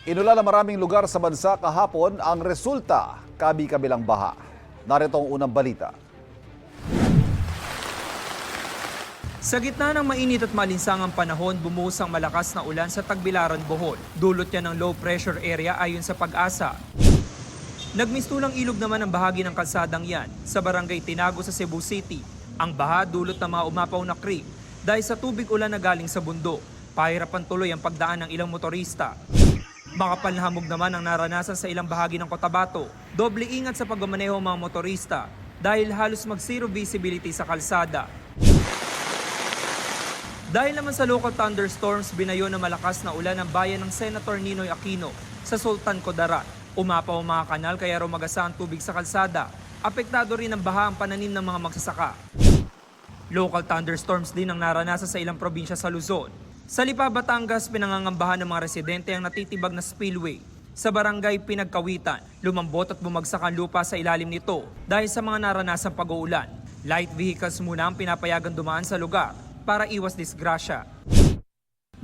Inulan ng maraming lugar sa bansa kahapon ang resulta, kabi-kabilang baha. Narito ang unang balita. Sa gitna ng mainit at malinsangang panahon, bumuhos ang malakas na ulan sa Tagbilaran, Bohol. Dulot yan ng low pressure area ayon sa Pag-asa. Nagmistulang ilog naman ang bahagi ng kalsadang yan sa barangay Tinago sa Cebu City. Ang baha dulot ng mga umapaw na creek dahil sa tubig ulan na galing sa bundok. Pahirapan tuloy ang pagdaan ng ilang motorista. Makapal na hamog naman ang naranasan sa ilang bahagi ng Cotabato. Doble ingat sa pagmamaneho ng mga motorista dahil halos mag-zero visibility sa kalsada. Dahil naman sa local thunderstorms, binayo na malakas na ulan ang bayan ng Senator Ninoy Aquino sa Sultan Kudarat. Umapaw ang mga kanal kaya rumagasa ang tubig sa kalsada. Apektado rin ang baha ang pananim ng mga magsasaka. Local thunderstorms din ang naranasan sa ilang probinsya sa Luzon. Sa Lipa, Batangas, pinangangambahan ng mga residente ang natitibag na spillway. Sa barangay Pinagkawitan, lumambot at bumagsak ang lupa sa ilalim nito dahil sa mga naranasang pag-uulan. Light vehicles muna ang pinapayagan dumaan sa lugar para iwas disgrasya.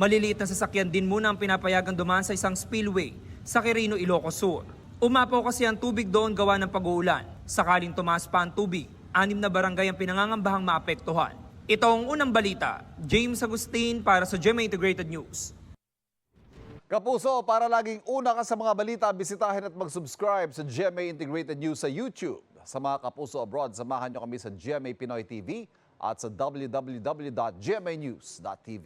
Maliliit na sasakyan din muna ang pinapayagan dumaan sa isang spillway sa Quirino, Ilocos Sur. Umapaw kasi ang tubig doon gawa ng pag-uulan. Sakaling tumaas pa ang tubig, 6 na barangay ang pinangangambahang maapektuhan. Ito ang unang balita. James Agustin para sa GMA Integrated News. Kapuso, para laging una ka sa mga balita, bisitahin at mag-subscribe sa GMA Integrated News sa YouTube. Sa mga kapuso abroad, samahan nyo kami sa GMA Pinoy TV at sa www.gmanews.tv.